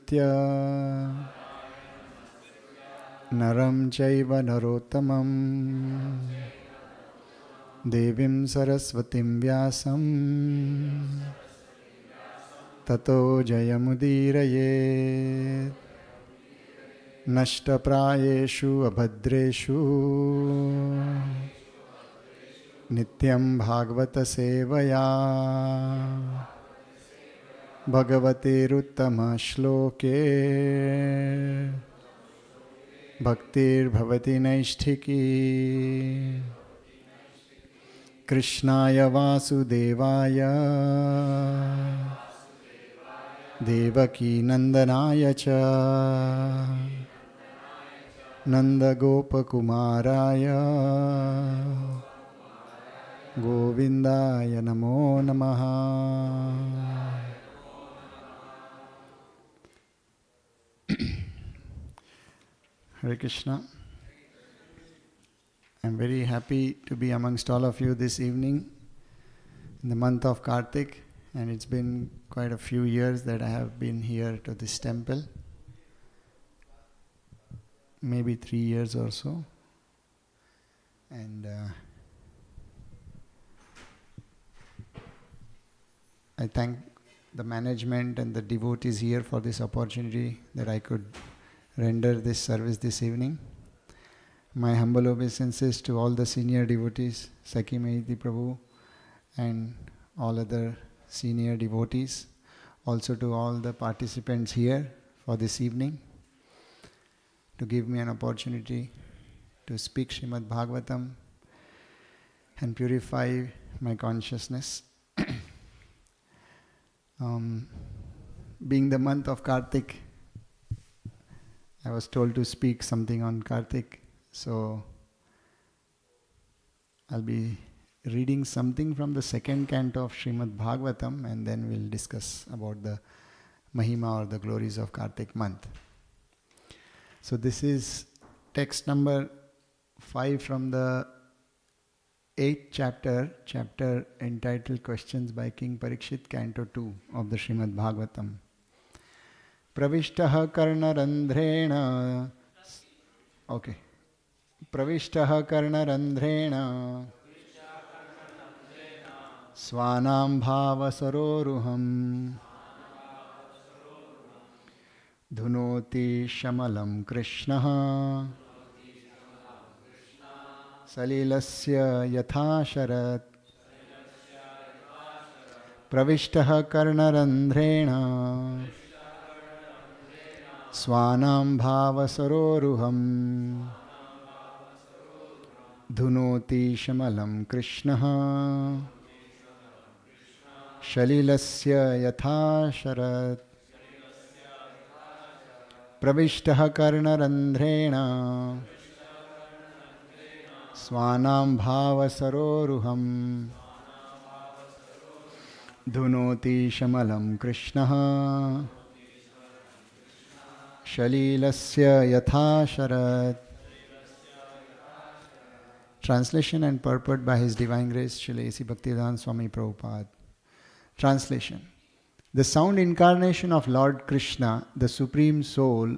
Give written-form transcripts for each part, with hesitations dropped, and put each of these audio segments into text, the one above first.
Namaskritya Naram Chaiva Narottamam Devim Saraswatim Vyasam Tato Jayamudiraye Nashtaprayeshu Abhadreshu Nityam Bhagavata Sevaya Bhagavate Ruttama Shloke Bhaktir Bhavati Naishtiki Krishnaya Vasudevaya Devaki Nandanaya Cha Nanda Gopakumaraya Govindaya Namo Namaha. Hare Krishna. I'm very happy to be amongst all of you this evening in the month of Kartik, and it's been quite a few years that I have been here to this temple, maybe 3 years or so, and I thank the management and the devotees here for this opportunity that I could render this service this evening. My humble obeisances to all the senior devotees, Sakhi Mahiti Prabhu, and all other senior devotees, also to all the participants here for this evening, to give me an opportunity to speak Srimad Bhagavatam and purify my consciousness. Being the month of Kartik, I was told to speak something on Kartik, so I'll be reading something from the second canto of Srimad Bhagavatam, and then we'll discuss about the Mahima or the glories of Kartik month. So this is text number 5 from the 8th chapter entitled Questions by King Parikshit, Canto 2 of the Srimad Bhagavatam. Pravishtaha karnarandhrena. Okay. Pravishtaha karnarandhrena Svanam bhava saroruham Dhunoti shamalam Krishnaha Salilasya yatha sharat Pravishtaha karnarandhrena Svanam bhava saroruham Dhunoti shamalam Krishnaha Shalilasya yatha sharat Pravishtaha karnarandhrena Svanam bhava saroruham Dhunoti shamalam Krishnaha Shalilasya yatha sharat. Translation and purport by His Divine Grace Srila A.C. Bhaktivedanta Swami Prabhupada. Translation. The sound incarnation of Lord Krishna, the Supreme Soul,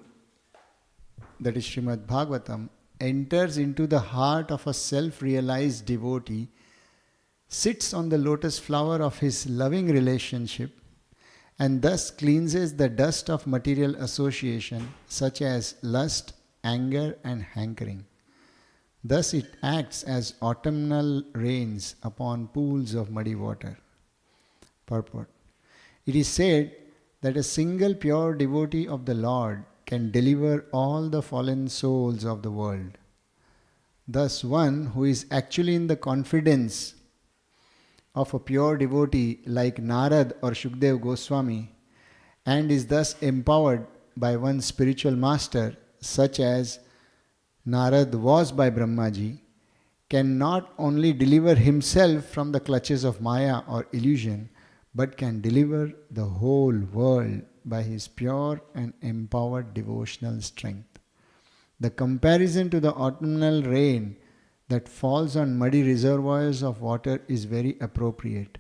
that is Srimad Bhagavatam, enters into the heart of a self-realized devotee, sits on the lotus flower of his loving relationship, and thus cleanses the dust of material association such as lust, anger and hankering. Thus it acts as autumnal rains upon pools of muddy water. Purport. It is said that a single pure devotee of the Lord can deliver all the fallen souls of the world. Thus one who is actually in the confidence of a pure devotee like Narad or Shukdev Goswami, and is thus empowered by one spiritual master such as Narad was by Brahmaji, can not only deliver himself from the clutches of Maya or illusion, but can deliver the whole world by his pure and empowered devotional strength. The comparison to the autumnal rain that falls on muddy reservoirs of water is very appropriate.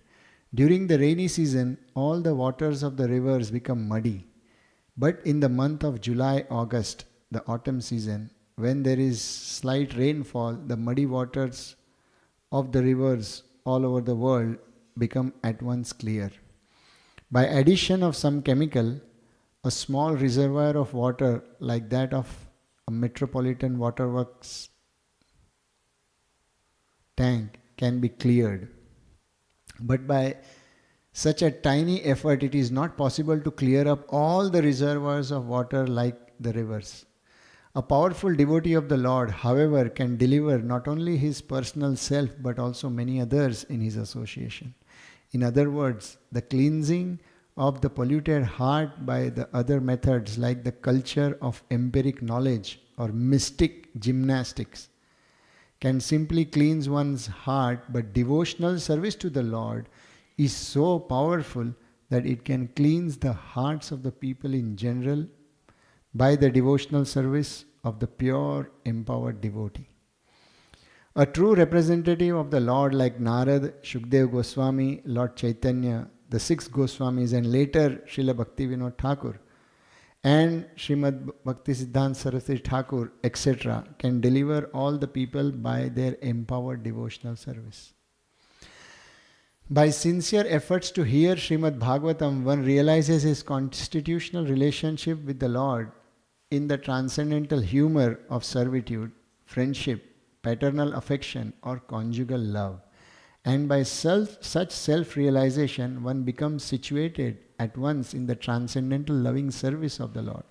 During the rainy season, all the waters of the rivers become muddy. But in the month of July, August, the autumn season, when there is slight rainfall, the muddy waters of the rivers all over the world become at once clear. By addition of some chemical, a small reservoir of water like that of a metropolitan waterworks tank can be cleared. But by such a tiny effort, it is not possible to clear up all the reservoirs of water like the rivers. A powerful devotee of the Lord, however, can deliver not only his personal self but also many others in his association. In other words, the cleansing of the polluted heart by the other methods like the culture of empiric knowledge or mystic gymnastics can simply cleanse one's heart, but devotional service to the Lord is so powerful that it can cleanse the hearts of the people in general by the devotional service of the pure, empowered devotee. A true representative of the Lord like Narad, Shukdev Goswami, Lord Chaitanya, the six Goswamis, and later Srila Bhaktivinoda Thakur and Srimad Bhaktisiddhanta Saraswati Thakur, etc., can deliver all the people by their empowered devotional service. By sincere efforts to hear Srimad Bhagavatam, one realizes his constitutional relationship with the Lord in the transcendental humor of servitude, friendship, paternal affection, or conjugal love. And by such self-realization, one becomes situated at once in the transcendental loving service of the Lord.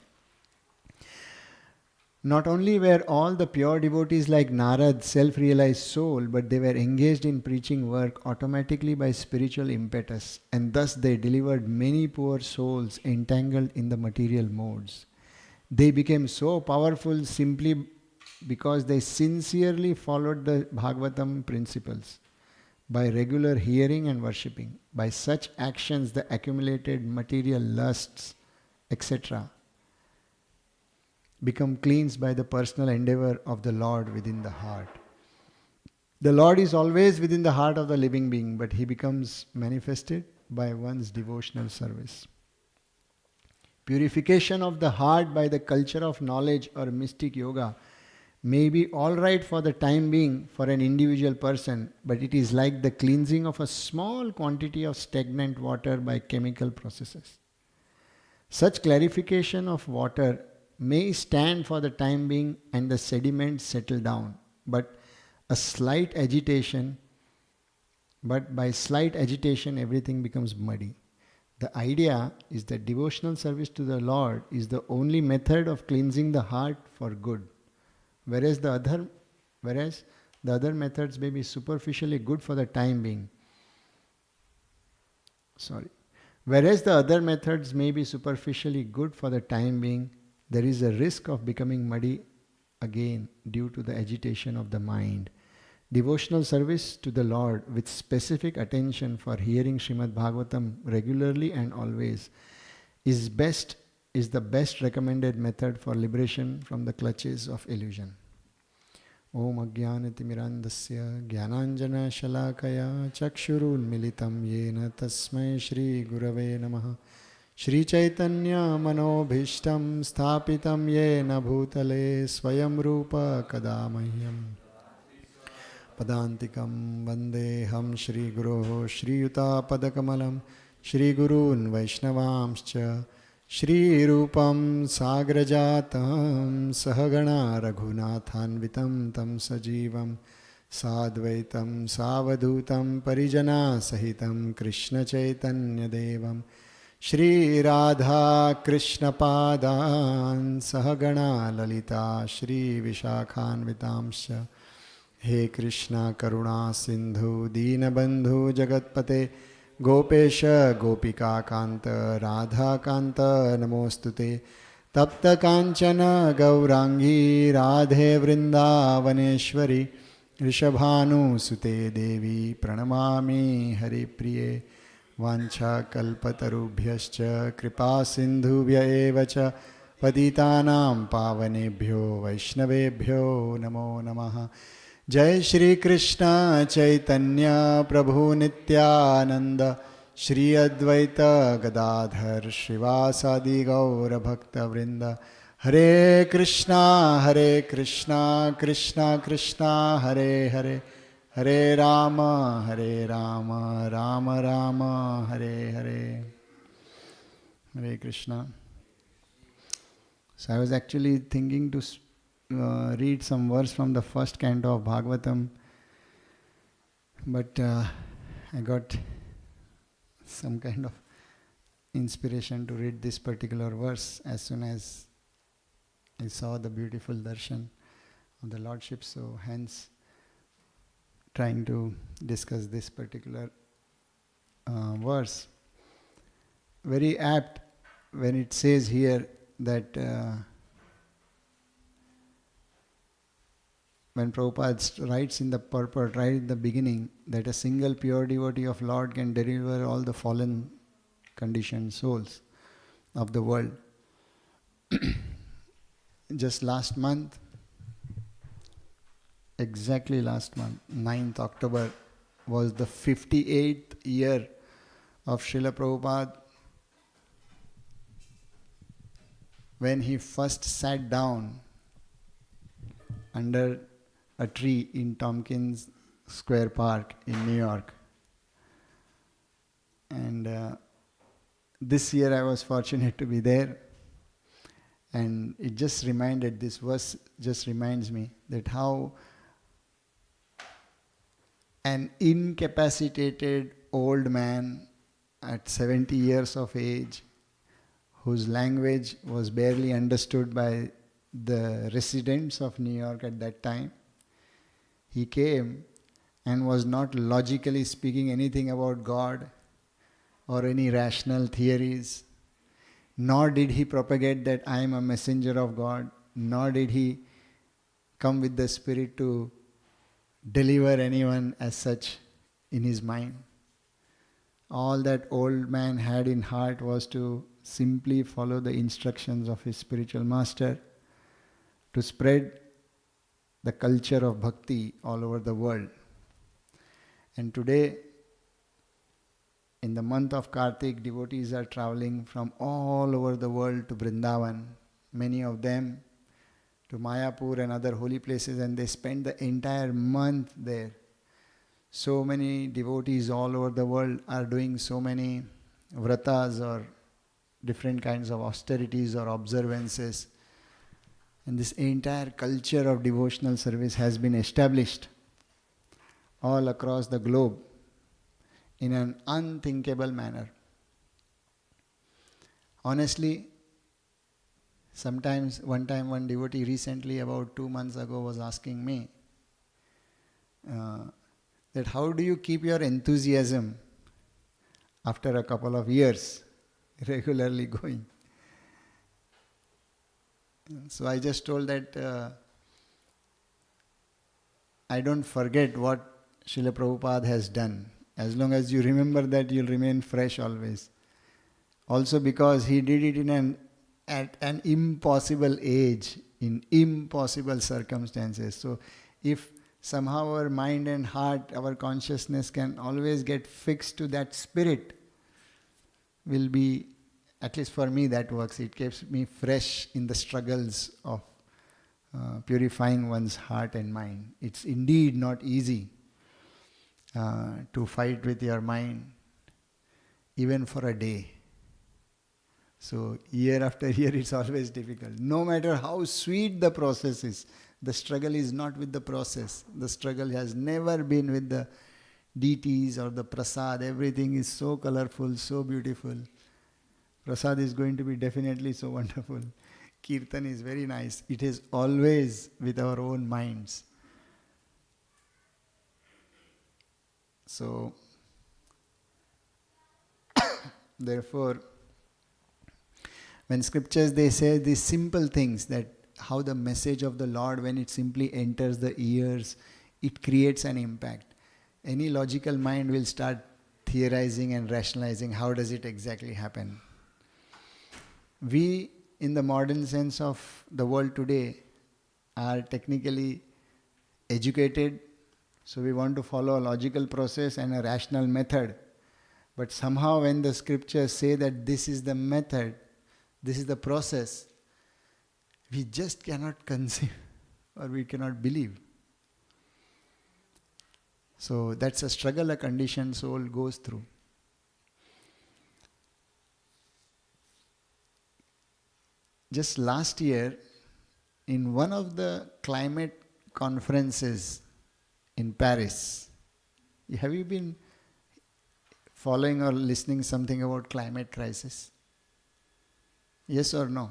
Not only were all the pure devotees like Narad self-realized soul, but they were engaged in preaching work automatically by spiritual impetus, and thus they delivered many poor souls entangled in the material modes. They became so powerful simply because they sincerely followed the Bhagavatam principles. By regular hearing and worshipping, by such actions the accumulated material lusts, etc., become cleansed by the personal endeavor of the Lord within the heart. The Lord is always within the heart of the living being, but he becomes manifested by one's devotional service. Purification of the heart by the culture of knowledge or mystic yoga may be all right for the time being for an individual person, but it is like the cleansing of a small quantity of stagnant water by chemical processes. Such clarification of water may stand for the time being and the sediments settle down, but by slight agitation everything becomes muddy. The idea is that devotional service to the Lord is the only method of cleansing the heart for good. Whereas the other methods may be superficially good for the time being. Whereas the other methods may be superficially good for the time being, there is a risk of becoming muddy again due to the agitation of the mind. Devotional service to the Lord with specific attention for hearing Srimad Bhagavatam regularly and always is the best recommended method for liberation from the clutches of illusion. Om Ajnanatimirandasya Jnananjana Shalakaya Chakshurunmilitam Yena Tasmai Shri Gurave Namaha Shri Chaitanya Manobhishtam Sthapitam Yena Bhutale Swayam Rupa Kadamahyam Padantikam Vandeham Shri Guroho Shri Yuta Padakamalam Shri Gurun Vaishnavamscha Shri Rupam Sagrajatam Sahagana Raghunathanvitam Tam Sajivam Sadvaitam Savadhutam Parijana Sahitam Krishna Chaitanya Devam Shri Radha Krishna Padan Sahagana Lalita Shri Vishakhanvitamscha He Krishna Karuna Sindhu Deenabandhu Jagatpate Gopesha Gopika Kanta Radha Kanta Namostute Tapta Kanchana Gaurangi Radhe Vrindavaneshwari Rishabhanu Sute Devi Pranamami Hari Priye Vancha Kalpatarubhyascha Kripa Sindhubhya Evacha Patitanam Pavanebhyo Vaishnavebhyo Namo Namaha Jai Shri Krishna Chaitanya Prabhu Nityananda Shri Advaita Gadadhar Srivasadi Gaura Bhakta Vrinda. Hare Krishna, Krishna Krishna, Hare Hare, Hare Rama, Rama Rama, Hare Hare. Hare Krishna. So I was actually thinking to read some verse from the first canto of Bhagavatam, but I got some kind of inspiration to read this particular verse as soon as I saw the beautiful darshan of the Lordship. So hence trying to discuss this particular verse. Very apt when it says here that when Prabhupada writes in the purport right in the beginning that a single pure devotee of Lord can deliver all the fallen conditioned souls of the world. Just last month, exactly last month, 9th October, was the 58th year of Srila Prabhupada when he first sat down under a tree in Tompkins Square Park in New York. And this year I was fortunate to be there. And it just reminded, this verse just reminds me that how an incapacitated old man at 70 years of age, whose language was barely understood by the residents of New York at that time, he came and was not logically speaking anything about God or any rational theories, nor did he propagate that I am a messenger of God, nor did he come with the spirit to deliver anyone as such in his mind. All that old man had in heart was to simply follow the instructions of his spiritual master, to spread the culture of bhakti all over the world. And today, in the month of Kartik, devotees are traveling from all over the world to Vrindavan, many of them to Mayapur and other holy places, and they spend the entire month there. So many devotees all over the world are doing so many vratas or different kinds of austerities or observances. And this entire culture of devotional service has been established all across the globe in an unthinkable manner. Honestly, sometimes, one devotee recently, about 2 months ago, was asking me that how do you keep your enthusiasm after a couple of years regularly going? So I just told that I don't forget what Srila Prabhupada has done. As long as you remember that, you'll remain fresh always. Also because he did it at an impossible age, in impossible circumstances. So if somehow our mind and heart, our consciousness can always get fixed to that spirit, will be, at least for me that works. It keeps me fresh in the struggles of purifying one's heart and mind. It's indeed not easy to fight with your mind, even for a day. So year after year it's always difficult. No matter how sweet the process is, the struggle is not with the process. The struggle has never been with the deities or the prasad. Everything is so colorful, so beautiful. Prasad is going to be definitely so wonderful. Kirtan is very nice. It is always with our own minds. So, therefore, when scriptures they say these simple things, that how the message of the Lord, when it simply enters the ears, it creates an impact. Any logical mind will start theorizing and rationalizing how does it exactly happen. We, in the modern sense of the world today, are technically educated, so we want to follow a logical process and a rational method. But somehow when the scriptures say that this is the method, this is the process, we just cannot conceive or we cannot believe. So that's a struggle a conditioned soul goes through. Just last year, in one of the climate conferences in Paris, have you been following or listening something about climate crisis? Yes or no?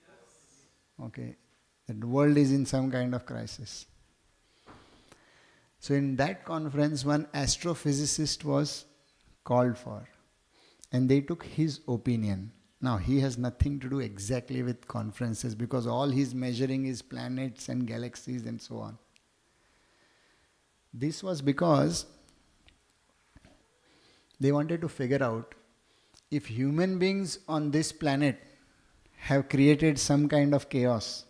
Yes. Okay. The world is in some kind of crisis. So in that conference, one astrophysicist was called for, and they took his opinion. Now, he has nothing to do exactly with conferences because all he's measuring is planets and galaxies and so on. This was because they wanted to figure out if human beings on this planet have created some kind of chaos.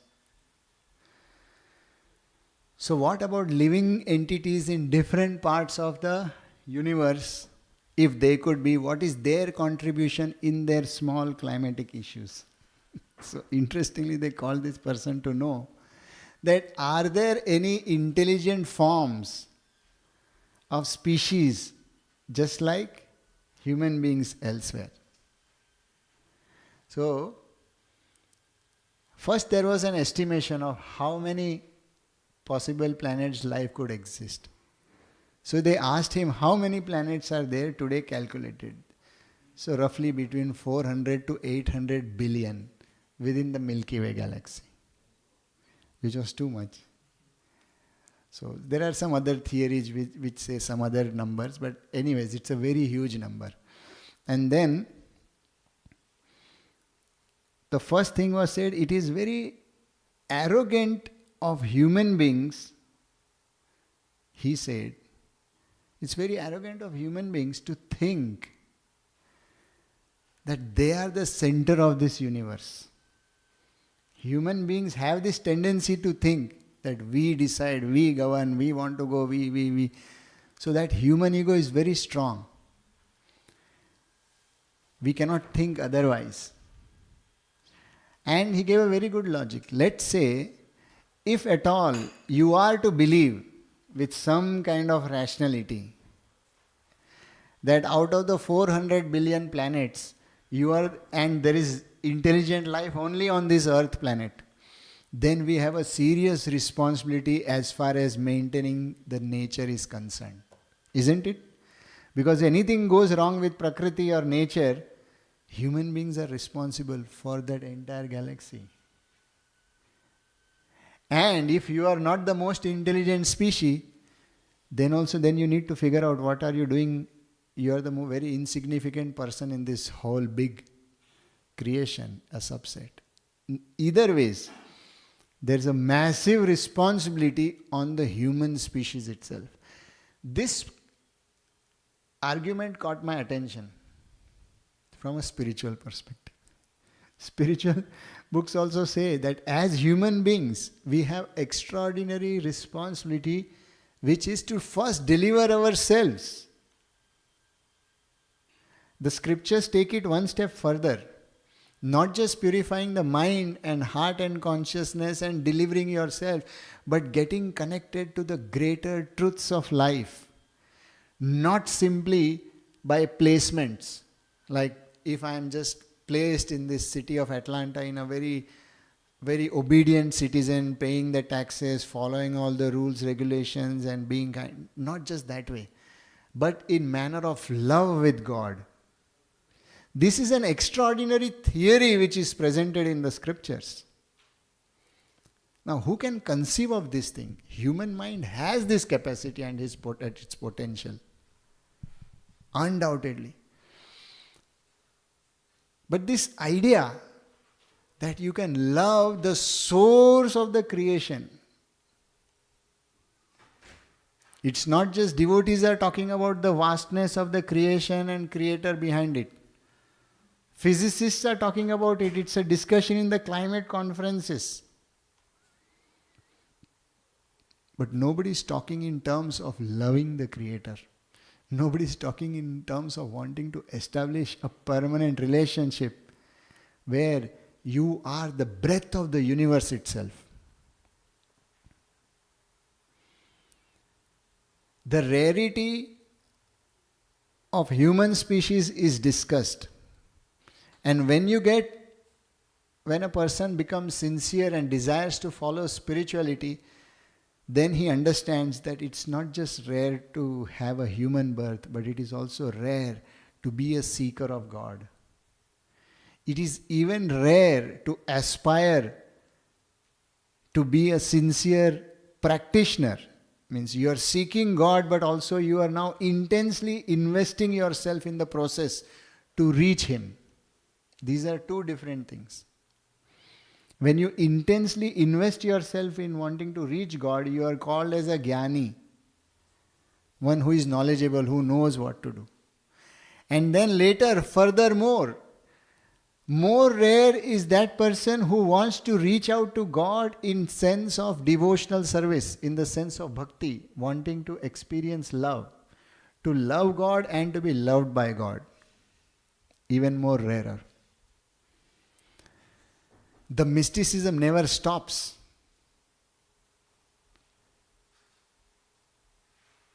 So what about living entities in different parts of the universe? If they could be, what is their contribution in their small climatic issues? So interestingly, they called this person to know that are there any intelligent forms of species just like human beings elsewhere? So, first there was an estimation of how many possible planets life could exist. So they asked him how many planets are there today calculated. So roughly between 400 to 800 billion within the Milky Way galaxy, which was too much. So there are some other theories which say some other numbers, but anyways, it's a very huge number. And then the first thing was said, it is very arrogant of human beings, he said, it's very arrogant of human beings to think that they are the center of this universe. Human beings have this tendency to think that we decide, we govern, we want to go, we. So that human ego is very strong. We cannot think otherwise. And he gave a very good logic. Let's say, if at all you are to believe with some kind of rationality that out of the 400 billion planets, and there is intelligent life only on this earth planet, then we have a serious responsibility as far as maintaining the nature is concerned. Isn't it? Because anything goes wrong with Prakriti or nature, human beings are responsible for that entire galaxy. And if you are not the most intelligent species, then you need to figure out what are you doing. You are the very insignificant person in this whole big creation, a subset. Either ways, there is a massive responsibility on the human species itself. This argument caught my attention from a spiritual perspective. Spiritual books also say that as human beings, we have extraordinary responsibility, which is to first deliver ourselves. The scriptures take it one step further. Not just purifying the mind and heart and consciousness and delivering yourself, but getting connected to the greater truths of life. Not simply by placements. Like if I am just placed in this city of Atlanta in a very, very obedient citizen, paying the taxes, following all the rules, regulations and being kind. Not just that way, but in manner of love with God. This is an extraordinary theory which is presented in the scriptures. Now, who can conceive of this thing? Human mind has this capacity and its potential. Undoubtedly. But this idea that you can love the source of the creation. It's not just devotees are talking about the vastness of the creation and creator behind it. Physicists are talking about it. It's a discussion in the climate conferences. But nobody is talking in terms of loving the creator. Nobody is talking in terms of wanting to establish a permanent relationship where you are the breath of the universe itself. The rarity of human species is discussed. And when a person becomes sincere and desires to follow spirituality, then he understands that it's not just rare to have a human birth, but it is also rare to be a seeker of God. It is even rare to aspire to be a sincere practitioner. Means you are seeking God, but also you are now intensely investing yourself in the process to reach Him. These are two different things. When you intensely invest yourself in wanting to reach God, you are called as a jnani, one who is knowledgeable, who knows what to do. And then later, furthermore, more rare is that person who wants to reach out to God in sense of devotional service, in the sense of bhakti, wanting to experience love, to love God and to be loved by God. Even more rarer. The mysticism never stops.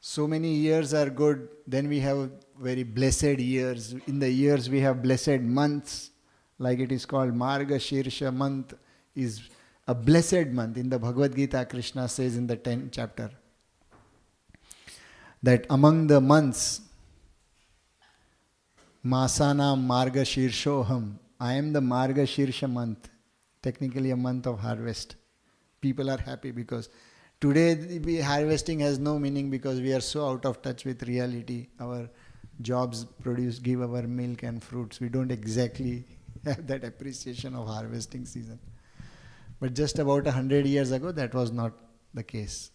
So many years are good, then we have very blessed years. In the years we have blessed months, like it is called Marga Shirsha month is a blessed month. In the Bhagavad Gita, Krishna says in the 10th chapter that among the months, Masana Marga Shirshoham, I am the Marga Shirsha month, technically a month of harvest. People are happy because today harvesting has no meaning because we are so out of touch with reality. Our jobs give our milk and fruits. We don't exactly have that appreciation of harvesting season. But just about 100 years ago, that was not the case.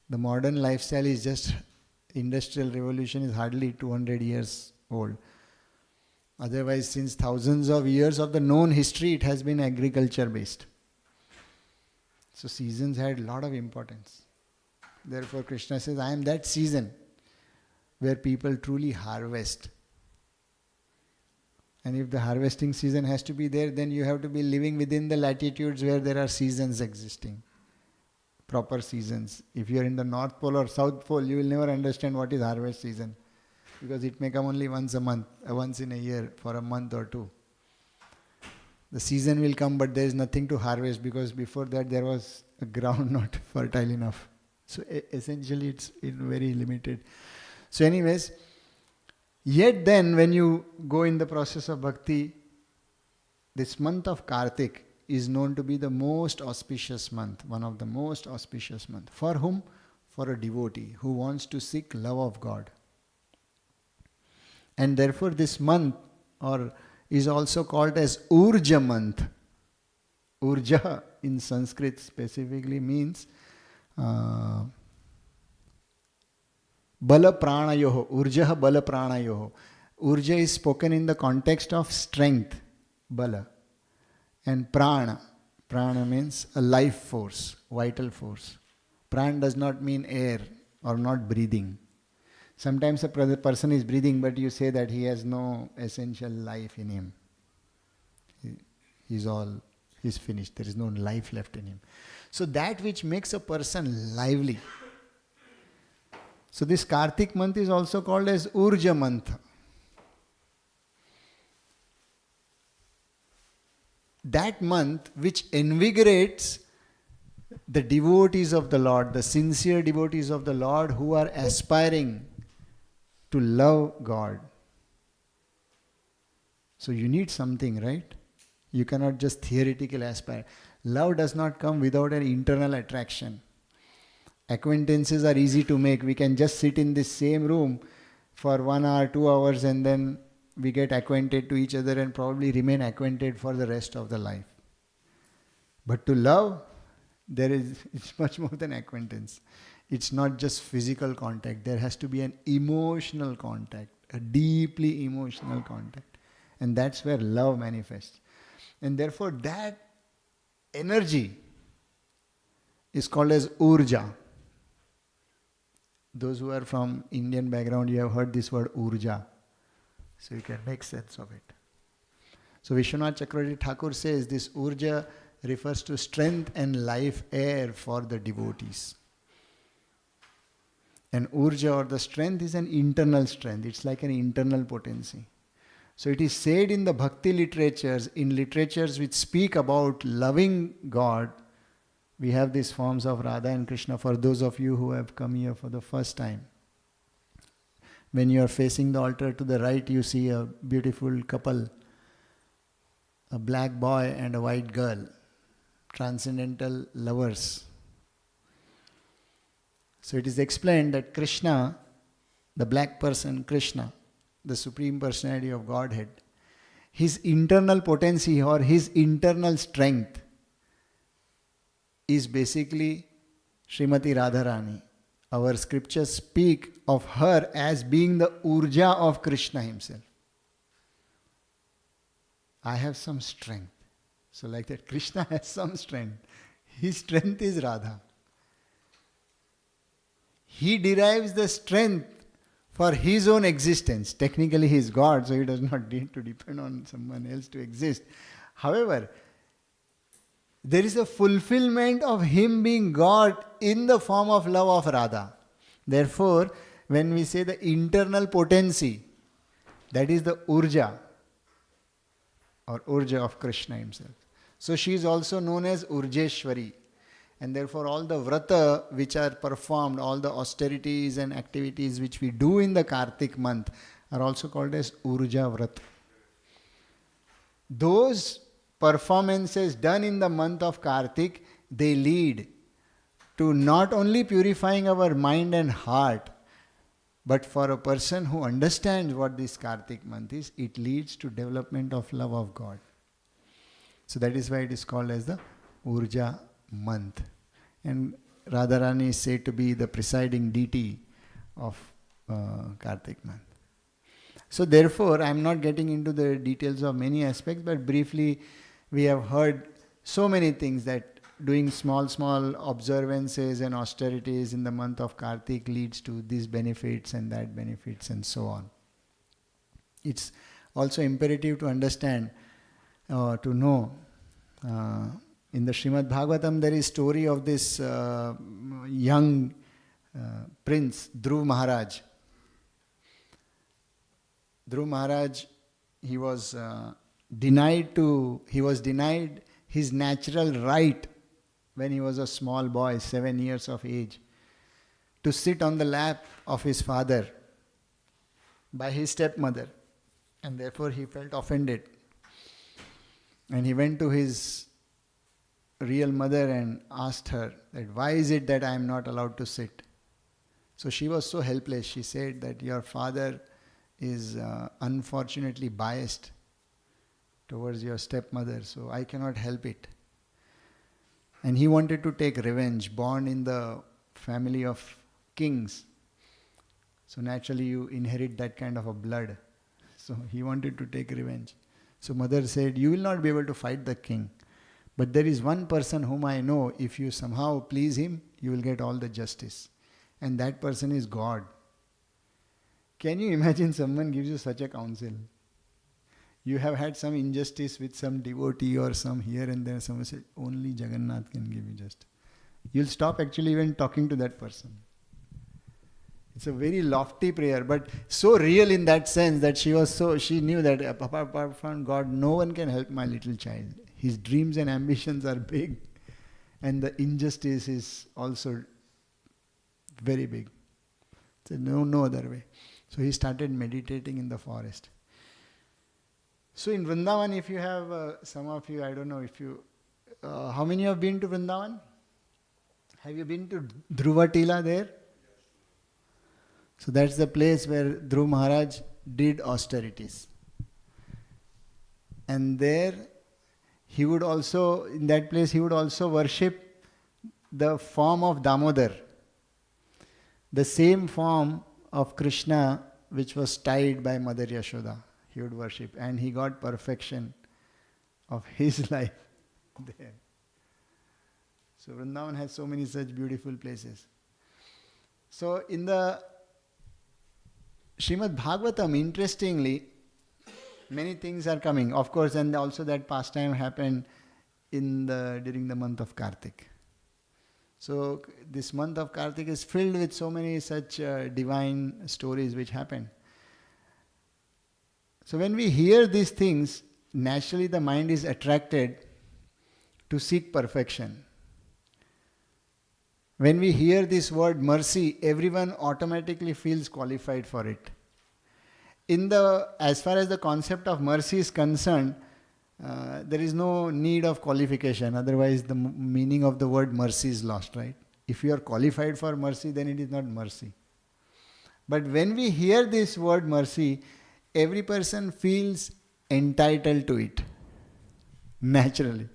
The modern lifestyle is just, industrial revolution is hardly 200 years old. Otherwise, since thousands of years of the known history, it has been agriculture based. So seasons had a lot of importance. Therefore, Krishna says, I am that season where people truly harvest. And if the harvesting season has to be there, then you have to be living within the latitudes where there are seasons existing. Proper seasons. If you are in the North Pole or South Pole, you will never understand what is harvest season. Because it may come only once a month, once in a year, for a month or two. The season will come, but there is nothing to harvest because before that there was a ground not fertile enough. So essentially it's very limited. So anyways, yet then when you go in the process of bhakti, this month of Kartik is known to be the most auspicious month, one of the most auspicious months. For whom? For a devotee who wants to seek love of God. And therefore this month is also called as Urja month. Urja in Sanskrit specifically means Bala Pranayoho. Urja Bala Pranayoho. Urja is spoken in the context of strength, Bala. And Prana. Prana means a life force, vital force. Pran does not mean air or not breathing. Sometimes a person is breathing, but you say that he has no essential life in him. He's finished. There is no life left in him. So that which makes a person lively. So this Kartik month is also called as Urja month. That month which invigorates the devotees of the Lord, the sincere devotees of the Lord who are aspiring to love God. So you need something, right? You cannot just theoretically aspire. Love does not come without an internal attraction. Acquaintances are easy to make. We can just sit in this same room for 1 hour, 2 hours, and then we get acquainted to each other and probably remain acquainted for the rest of the life. But to love, it's much more than acquaintance. It's not just physical contact. There has to be an emotional contact, a deeply emotional contact. And that's where love manifests. And therefore that energy is called as Urja. Those who are from Indian background, you have heard this word urja. So you can make sense of it. So Vishwanath Chakravarti Thakur says this urja refers to strength and life air for the devotees. And urja or the strength is an internal strength. It's like an internal potency. So it is said in the bhakti literatures, in literatures which speak about loving God, we have these forms of Radha and Krishna for those of you who have come here for the first time. When you are facing the altar to the right, you see a beautiful couple, a black boy and a white girl, transcendental lovers. So it is explained that Krishna, the black person, Krishna, the Supreme Personality of Godhead, his internal potency or his internal strength is basically Srimati Radharani. Our scriptures speak of her as being the urja of Krishna himself. I have some strength. So like that, Krishna has some strength. His strength is Radha. He derives the strength for his own existence. Technically he is God, so he does not need to depend on someone else to exist. However, there is a fulfillment of him being God in the form of love of Radha. Therefore, when we say the internal potency, that is the urja or urja of Krishna himself. So she is also known as Urjeshwari. And therefore all the vrata which are performed, all the austerities and activities which we do in the Kartik month are also called as Urja Vrata. Those performances done in the month of Kartik, they lead to not only purifying our mind and heart, but for a person who understands what this Kartik month is, it leads to development of love of God. So that is why it is called as the Urja month. And Radharani is said to be the presiding deity of Kartik month. So therefore, I am not getting into the details of many aspects, but briefly we have heard so many things that doing small observances and austerities in the month of Kartik leads to these benefits and that benefits and so on. It's also imperative to understand, to know. In the Srimad Bhagavatam, there is story of this young prince, Dhruv Maharaj. Dhruv Maharaj, he was denied his natural right when he was a small boy, 7 years of age, to sit on the lap of his father by his stepmother. And therefore he felt offended. And he went to his real mother and asked her that why is it that I am not allowed to sit? So she was so helpless. She said that your father is unfortunately biased towards your stepmother, so I cannot help it. And he wanted to take revenge, born in the family of kings. So naturally you inherit that kind of a blood. So he wanted to take revenge. So mother said, you will not be able to fight the king. But there is one person whom I know, if you somehow please him, you will get all the justice. And that person is God. Can you imagine someone gives you such a counsel? You have had some injustice with some devotee or some here and there, someone said, only Jagannath can give you justice. You'll stop actually even talking to that person. It's a very lofty prayer, but so real in that sense that she knew that apart from God, no one can help my little child. His dreams and ambitions are big, and the injustice is also very big. So no other way. So he started meditating in the forest. So in Vrindavan, if you have, some of you, I don't know if you, how many have been to Vrindavan? Have you been to Dhruvatila there? So that's the place where Dhruv Maharaj did austerities. And there, he would also, in that place, he would also worship the form of Damodar. The same form of Krishna which was tied by Mother Yashoda. He would worship. And he got perfection of his life there. So Vrindavan has so many such beautiful places. So in the Srimad Bhagavatam, interestingly, many things are coming. Of course, and also that pastime happened during the month of Kartik. So this month of Kartik is filled with so many such divine stories which happen. So when we hear these things, naturally the mind is attracted to seek perfection. When we hear this word mercy, everyone automatically feels qualified for it. As far as the concept of mercy is concerned, there is no need of qualification. Otherwise, the meaning of the word mercy is lost, right? If you are qualified for mercy, then it is not mercy. But when we hear this word mercy, every person feels entitled to it, naturally.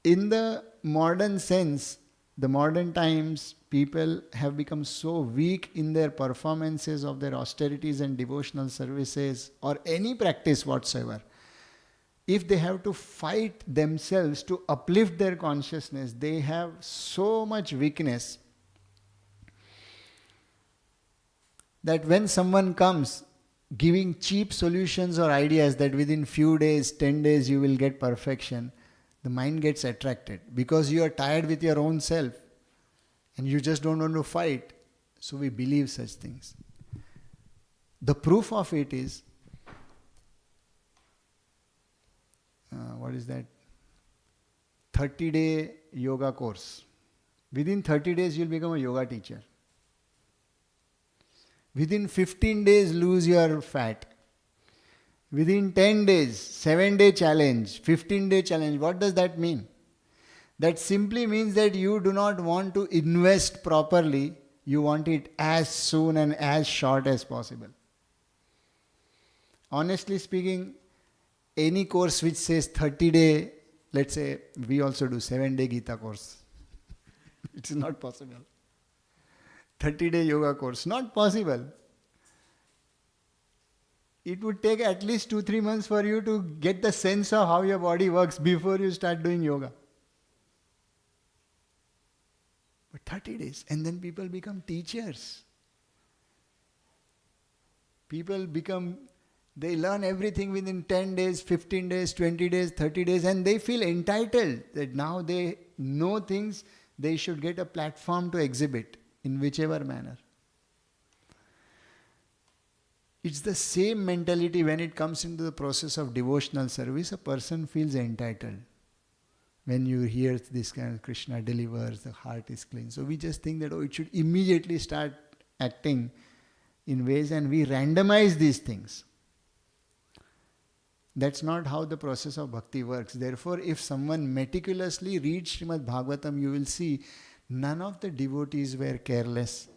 In the modern sense, the modern times, people have become so weak in their performances of their austerities and devotional services or any practice whatsoever. If they have to fight themselves to uplift their consciousness, they have so much weakness that when someone comes giving cheap solutions or ideas that within few days, 10 days you will get perfection, the mind gets attracted because you are tired with your own self and you just don't want to fight. So we believe such things. The proof of it is, what is that? 30-day yoga course. Within 30 days you'll become a yoga teacher. Within 15 days lose your fat. Within 10 days, 7-day challenge, 15-day challenge. What does that mean? That simply means that you do not want to invest properly. You want it as soon and as short as possible. Honestly speaking, any course which says 30-day, let's say we also do 7-day Gita course. It is not possible. 30-day yoga course, not possible. It would take at least 2-3 months for you to get the sense of how your body works before you start doing yoga. But 30 days, and then people become teachers. They learn everything within 10 days, 15 days, 20 days, 30 days, and they feel entitled that now they know things, they should get a platform to exhibit in whichever manner. It's the same mentality when it comes into the process of devotional service. A person feels entitled. When you hear this kind of Krishna delivers, the heart is clean. So we just think that, it should immediately start acting in ways, and we randomize these things. That's not how the process of bhakti works. Therefore, if someone meticulously reads Srimad Bhagavatam, you will see none of the devotees were careless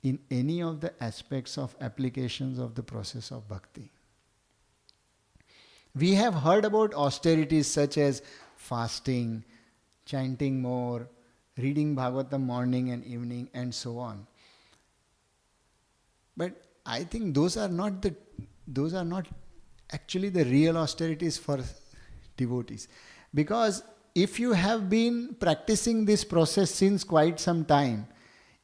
in any of the aspects of applications of the process of bhakti. We have heard about austerities such as fasting, chanting more, reading Bhagavatam morning and evening, and so on. But I think those are not actually the real austerities for devotees. Because if you have been practicing this process since quite some time,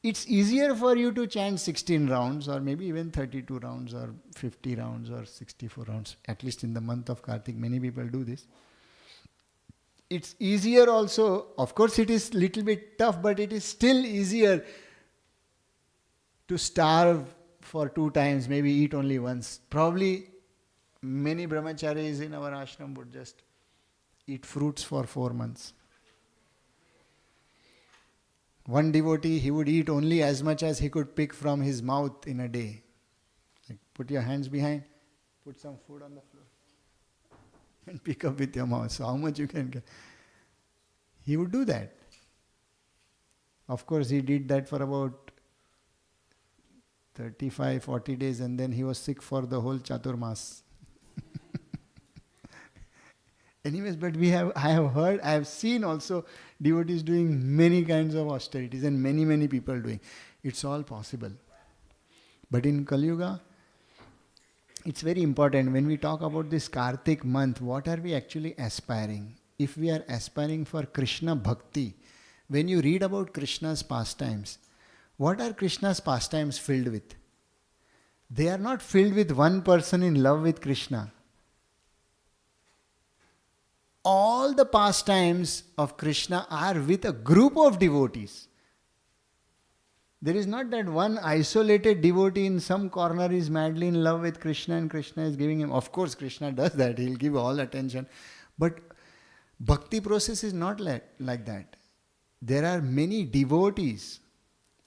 it's easier for you to chant 16 rounds or maybe even 32 rounds or 50 rounds or 64 rounds. At least in the month of Kartik, many people do this. It's easier also, of course it is little bit tough, but it is still easier to starve for 2 times, maybe eat only once. Probably many brahmacharis in our ashram would just eat fruits for 4 months. One devotee, he would eat only as much as he could pick from his mouth in a day. Like, put your hands behind, put some food on the floor, and pick up with your mouth. So how much you can get? He would do that. Of course, he did that for about 35, 40 days, and then he was sick for the whole Chaturmas. Anyways, but I have seen also devotees doing many kinds of austerities and many people doing. It's all possible. But in Kali Yuga, it's very important. When we talk about this Kartik month, what are we actually aspiring? If we are aspiring for Krishna Bhakti, When you read about Krishna's pastimes, what are Krishna's pastimes filled with? They are not filled with one person in love with Krishna. All the pastimes of Krishna are with a group of devotees. There is not that one isolated devotee in some corner is madly in love with Krishna and Krishna is giving him. Of course, Krishna does that. He'll give all attention. But bhakti process is not like that. There are many devotees.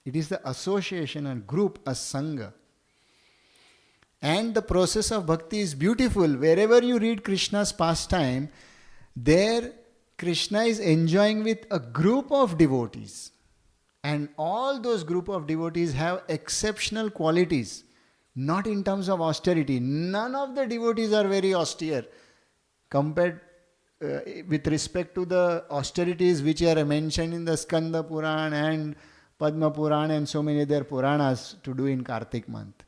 It is the association and group, a sangha. And the process of bhakti is beautiful. Wherever you read Krishna's pastime, there Krishna is enjoying with a group of devotees. And all those group of devotees have exceptional qualities. Not in terms of austerity. None of the devotees are very austere compared with respect to the austerities which are mentioned in the Skanda Purana and Padma Purana and so many other Puranas to do in Kartik month.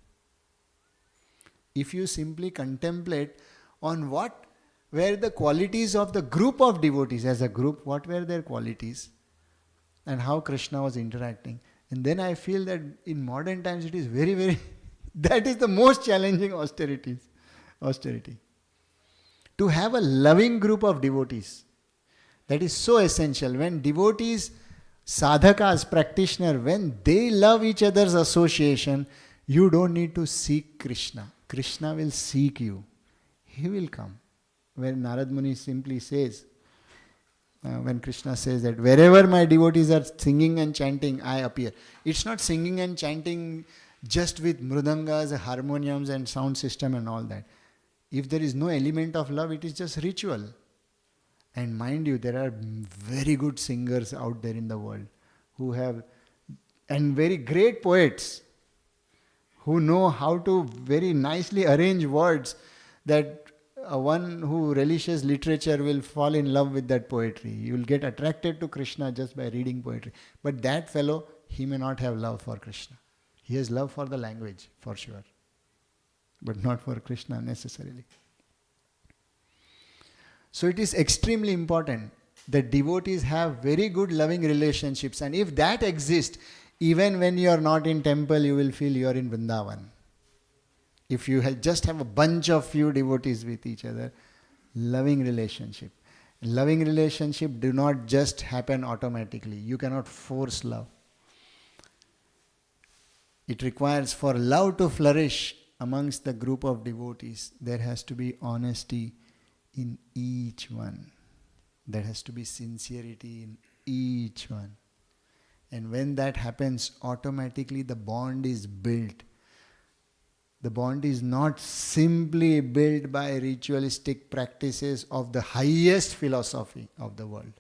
If you simply contemplate on what were the qualities of the group of devotees as a group, what were their qualities and how Krishna was interacting. And then I feel that in modern times it is very, very, that is the most challenging austerity. To have a loving group of devotees, that is so essential. When devotees, sadhakas, practitioners, when they love each other's association, you don't need to seek Krishna. Krishna will seek you. He will come. When Narad Muni simply says, when Krishna says that wherever my devotees are singing and chanting, I appear. It's not singing and chanting just with mrudangas, harmoniums and sound system and all that. If there is no element of love, it is just ritual. And mind you, there are very good singers out there in the world who have, and very great poets who know how to very nicely arrange words that one who relishes literature will fall in love with that poetry. You will get attracted to Krishna just by reading poetry. But that fellow, he may not have love for Krishna. He has love for the language, for sure. But not for Krishna necessarily. So it is extremely important that devotees have very good loving relationships. And if that exists, even when you are not in temple, you will feel you are in Vrindavan. If you just have a bunch of few devotees with each other, loving relationship. Loving relationship do not just happen automatically. You cannot force love. It requires for love to flourish amongst the group of devotees, there has to be honesty in each one. There has to be sincerity in each one. And when that happens, automatically the bond is built. The bond is not simply built by ritualistic practices of the highest philosophy of the world.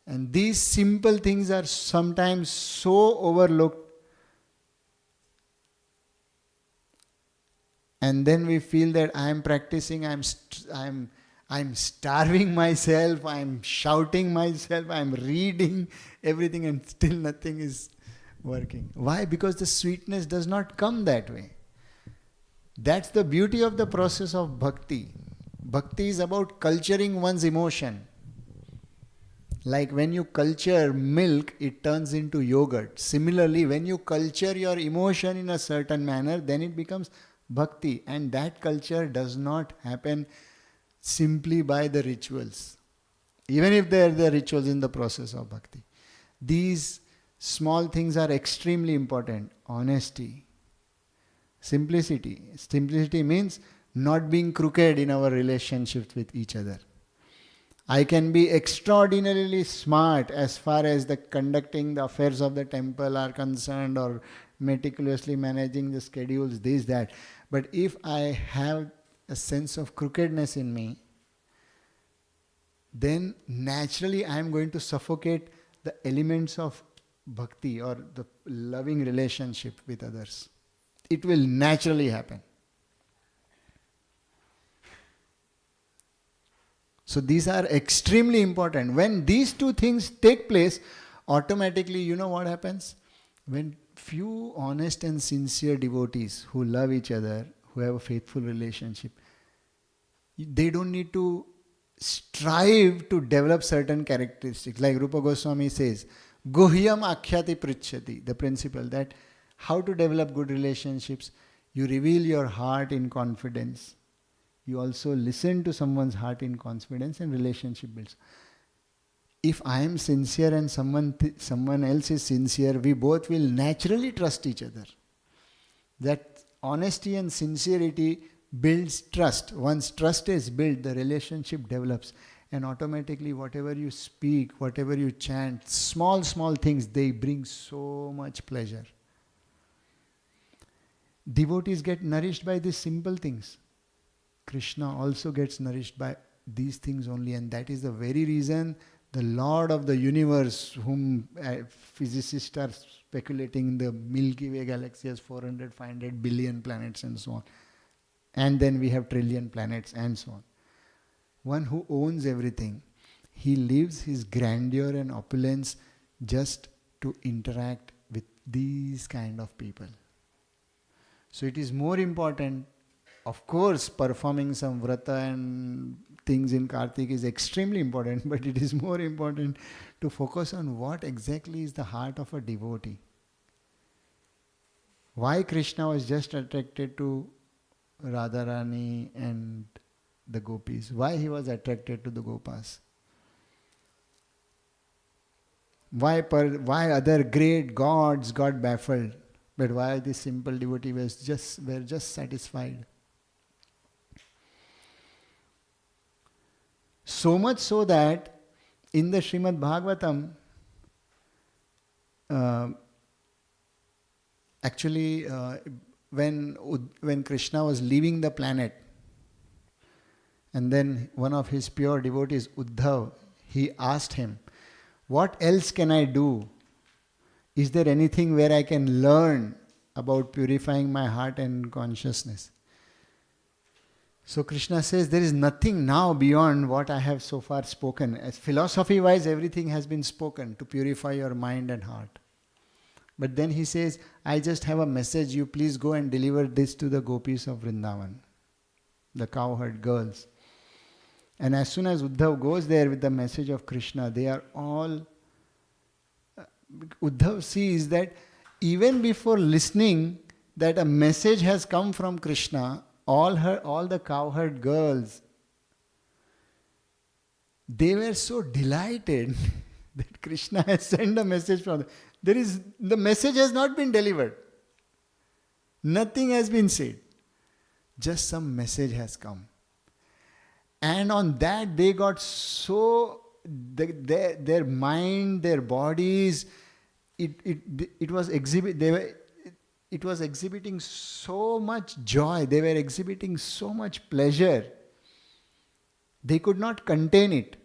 And these simple things are sometimes so overlooked. And then we feel that I am practicing, I'm starving myself, I'm shouting myself, I'm reading everything and still nothing is working. Why? Because the sweetness does not come that way. That's the beauty of the process of bhakti. Bhakti is about culturing one's emotion. Like when you culture milk, it turns into yogurt. Similarly, when you culture your emotion in a certain manner, then it becomes bhakti. And that culture does not happen simply by the rituals. Even if there are the rituals in the process of bhakti. These small things are extremely important. Honesty. Simplicity. Simplicity means not being crooked in our relationships with each other. I can be extraordinarily smart as far as the conducting the affairs of the temple are concerned or meticulously managing the schedules, this, that. But if I have a sense of crookedness in me, then naturally I am going to suffocate the elements of bhakti or the loving relationship with others. It will naturally happen. So these are extremely important. When these two things take place, automatically, you know what happens? When few honest and sincere devotees who love each other, who have a faithful relationship, they don't need to strive to develop certain characteristics. Like Rupa Goswami says, Guhyam akhyati pritchati, the principle that how to develop good relationships. You reveal your heart in confidence. You also listen to someone's heart in confidence, and relationship builds. If I am sincere and someone else is sincere, we both will naturally trust each other. That honesty and sincerity builds trust. Once trust is built, the relationship develops. And automatically whatever you speak, whatever you chant, small things, they bring so much pleasure. Devotees get nourished by these simple things. Krishna also gets nourished by these things only, and that is the very reason the Lord of the universe, whom physicists are speculating in the Milky Way galaxy has 400, 500 billion planets and so on. And then we have trillion planets and so on. One who owns everything, he lives his grandeur and opulence just to interact with these kind of people. So it is more important, of course, performing some vrata and things in Kartik is extremely important, but it is more important to focus on what exactly is the heart of a devotee. Why Krishna was just attracted to Radharani and the gopis? Why he was attracted to the gopas? Why other great gods got baffled? But why this simple devotee were just satisfied? So much so that in the Srimad Bhagavatam, when Krishna was leaving the planet, and then one of his pure devotees, Uddhav, he asked him, what else can I do? Is there anything where I can learn about purifying my heart and consciousness? So Krishna says, there is nothing now beyond what I have so far spoken. As philosophy-wise, everything has been spoken to purify your mind and heart. But then he says, I just have a message. You please go and deliver this to the gopis of Vrindavan, the cowherd girls. And as soon as Uddhav goes there with the message of Krishna, they are all... Uddhav sees that even before listening that a message has come from Krishna, all the cowherd girls, they were so delighted that Krishna has sent a message from them. The message has not been delivered. Nothing has been said. Just some message has come. And on that they got so, their mind, their bodies, it was exhibiting so much joy. They were exhibiting so much pleasure. They could not contain it.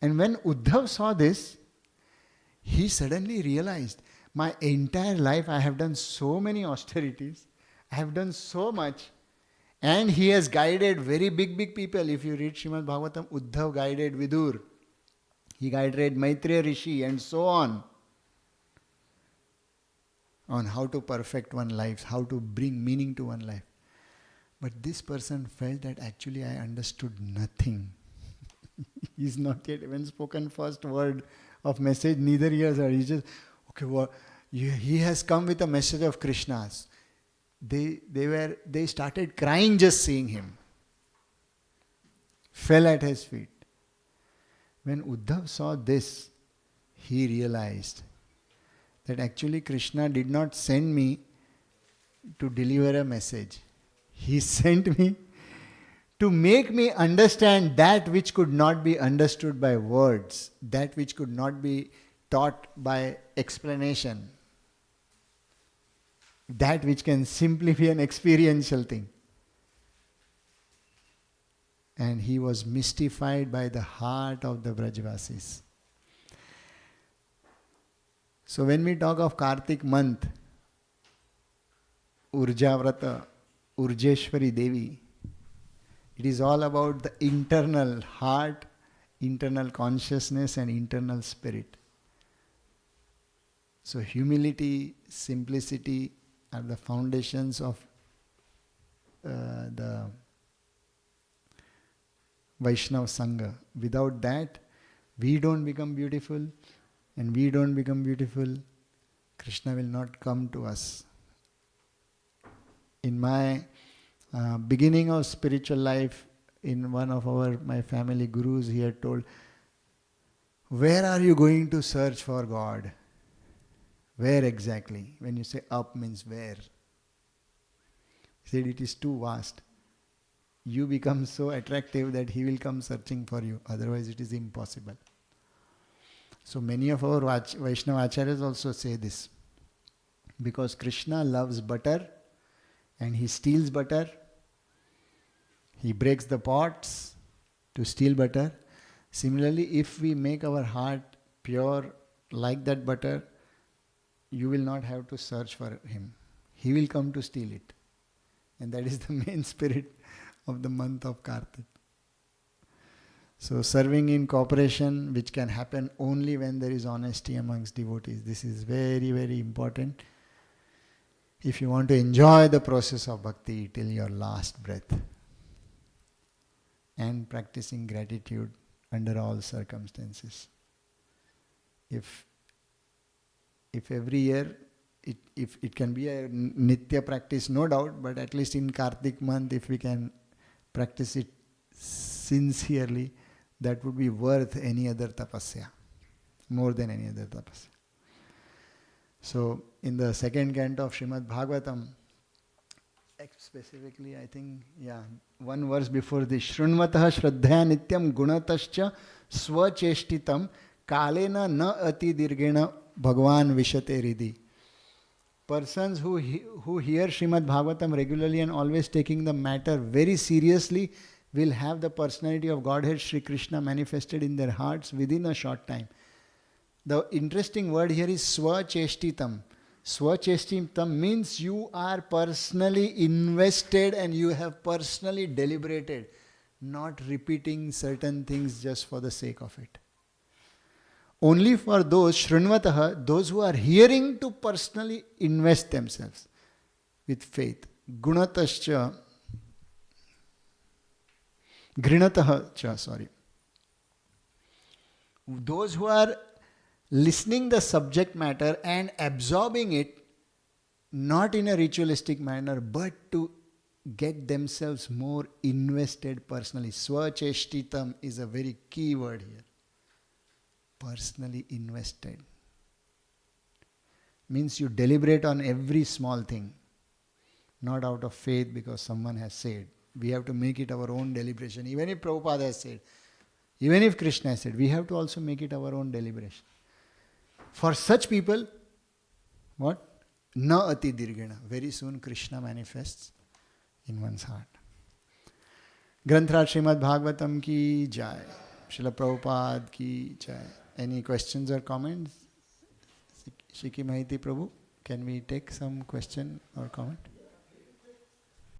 And when Uddhav saw this, he suddenly realized, my entire life I have done so many austerities. I have done so much. And he has guided very big people. If you read Srimad Bhagavatam, Uddhav guided Vidur. He guided Maitreya Rishi and so on how to perfect one's life, how to bring meaning to one's life. But this person felt that actually I understood nothing. He's not yet even spoken first word of message, neither he has heard. He's just, okay, well, he has come with a message of Krishna's. They started crying just seeing him. Fell at his feet. When Uddhav saw this, he realized that actually Krishna did not send me to deliver a message. He sent me to make me understand that which could not be understood by words, that which could not be taught by explanation, that which can simply be an experiential thing. And he was mystified by the heart of the Brajvasis. So when we talk of Kartik month, Urja Vrata, Urjeshwari Devi, it is all about the internal heart, internal consciousness and internal spirit. So humility, simplicity are the foundations of the Vaishnav Sangha. Without that, we don't become beautiful, and we don't become beautiful, Krishna will not come to us. In my beginning of spiritual life, in one of my family gurus, he had told, where are you going to search for God? Where exactly? When you say up means where? He said it is too vast. You become so attractive that he will come searching for you. Otherwise it is impossible. So many of our Vaishnava Acharyas also say this. Because Krishna loves butter and he steals butter. He breaks the pots to steal butter. Similarly, if we make our heart pure like that butter, you will not have to search for him. He will come to steal it. And that is the main spirit of the month of Kartik. So serving in cooperation, which can happen only when there is honesty amongst devotees. This is very, very important. If you want to enjoy the process of bhakti till your last breath. And practicing gratitude under all circumstances. If every year, it can be a nitya practice, no doubt, but at least in Kartik month, if we can practice it sincerely, that would be worth any other tapasya, more than any other tapasya. So, in the second canto of Srimad Bhagavatam, specifically, I think, one verse before this, Shrunvatah Shraddhaya Nityam Gunatascha Swacheshtitam Kalena Na Ati Dirgena Bhagwan Vishate Ridhi. Persons who hear Srimad Bhagavatam regularly and always taking the matter very seriously will have the personality of Godhead Sri Krishna manifested in their hearts within a short time. The interesting word here is Swacheshtitam. Swacheshtitam means you are personally invested and you have personally deliberated, not repeating certain things just for the sake of it. Only for those, Shrunvataha, those who are hearing to personally invest themselves with faith. Gunatascha, Grinataha, sorry. Those who are listening the subject matter and absorbing it, not in a ritualistic manner, but to get themselves more invested personally. Swacheshtitam is a very key word here. Personally invested. Means you deliberate on every small thing. Not out of faith because someone has said. We have to make it our own deliberation. Even if Prabhupada has said, even if Krishna has said, we have to also make it our own deliberation. For such people, what? Na ati dirgena. Very soon Krishna manifests in one's heart. Granthrat Srimad Bhagavatam ki jai. Srila Prabhupada ki jai. Any questions or comments? Shiki Mahiti Prabhu, can we take some question or comment?